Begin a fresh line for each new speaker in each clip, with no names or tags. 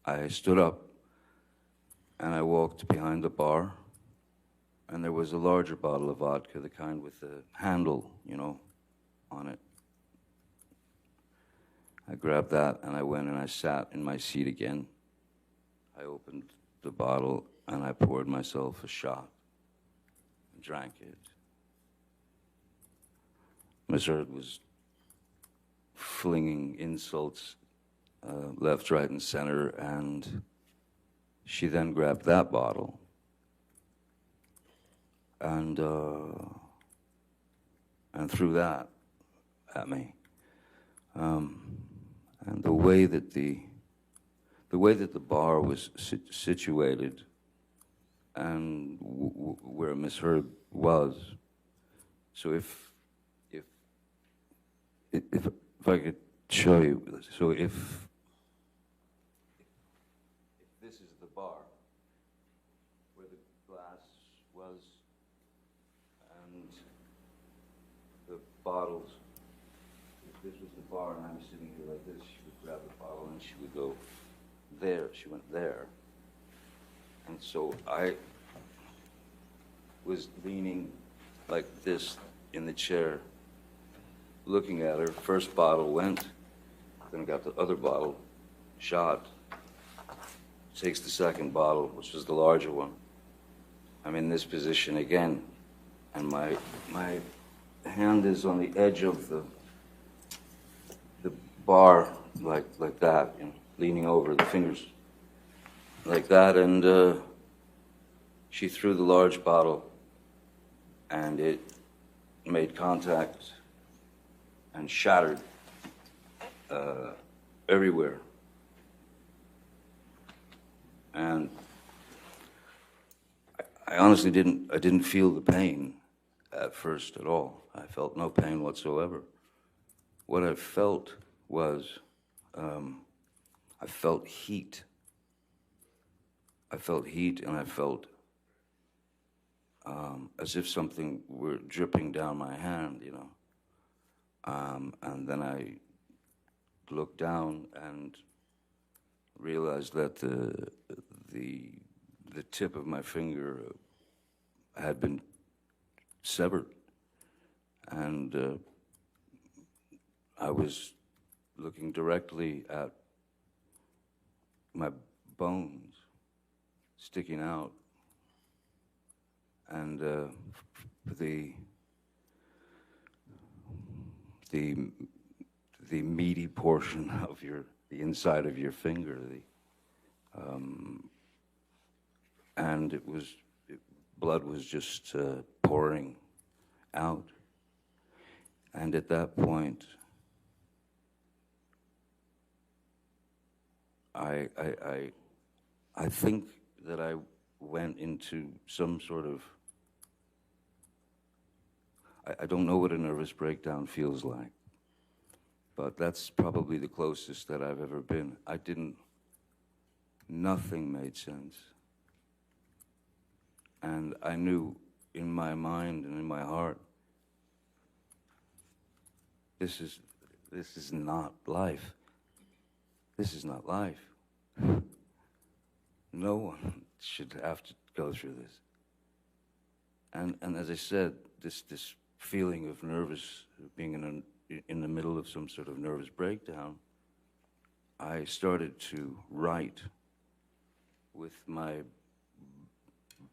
I stood up and I walked behind the bar, and there was a larger bottle of vodka, the kind with the handle, on it. I grabbed that and I went and I sat in my seat again. I opened the bottle and I poured myself a shot and drank it. Miss Heard was flinging insults left, right, and center, and she then grabbed that bottle and threw that at me. And the way that the bar was situated and where Miss Heard was, so if I could show you, so if this is the bar where the glass was and the bottles, if this was the bar and I was sitting here like this, she would grab the bottle and she would go there. She went there. And so I was leaning like this in the chair, looking at her. First bottle went, then got the other bottle, shot, takes the second bottle, which was the larger one. I'm in this position again, and my hand is on the edge of the bar, like that, leaning over, the fingers like that, and she threw the large bottle, and it made contact and shattered everywhere. And I honestly didn't feel the pain at first at all. I felt no pain whatsoever. What I felt was, I felt heat. I felt heat, and I felt as if something were dripping down my hand, and then I looked down and realized that the tip of my finger had been severed, and I was looking directly at my bones sticking out, and the meaty portion of the inside of your finger, and blood was just pouring out. And at that point, I think that I went into some sort of, I don't know what a nervous breakdown feels like, but that's probably the closest that I've ever been. Nothing made sense. And I knew in my mind and in my heart, this is not life. This is not life. No one should have to go through this. And as I said, this feeling of being in the middle of some sort of nervous breakdown, I started to write with my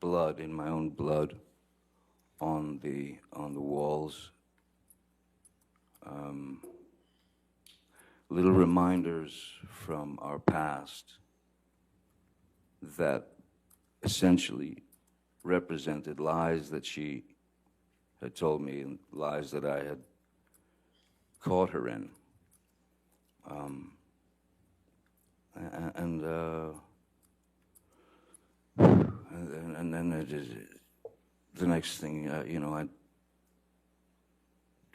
blood, in my own blood, on the walls, little reminders from our past that essentially represented lies that she had told me and lies that I had caught her in. And then the next thing,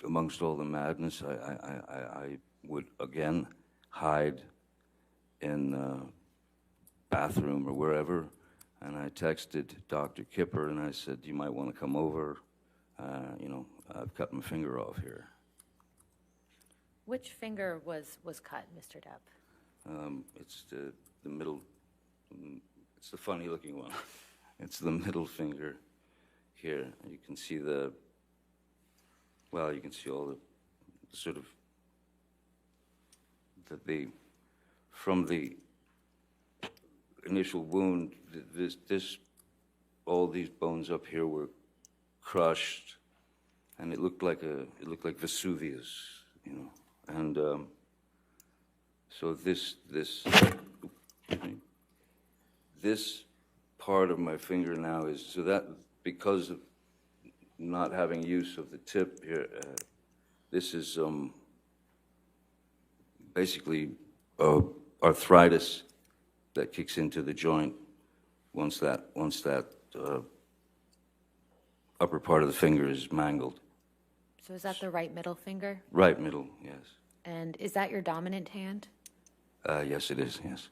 amongst all the madness, I would again hide in the bathroom or wherever, and I texted Dr. Kipper and I said, you might want to come over. I've cut my finger off here.
Which finger was cut, Mr. Depp?
It's the middle, it's the funny-looking one. It's the middle finger here. You can see you can see all the sort of, from the initial wound, all these bones up here were crushed, and it looked like Vesuvius, you know. And so this part of my finger now is, so that, because of not having use of the tip here, this is basically arthritis that kicks into the joint once that upper part of the finger is mangled.
So is that the right middle finger?
Right middle, yes.
And is that your dominant hand?
Yes, it is, yes.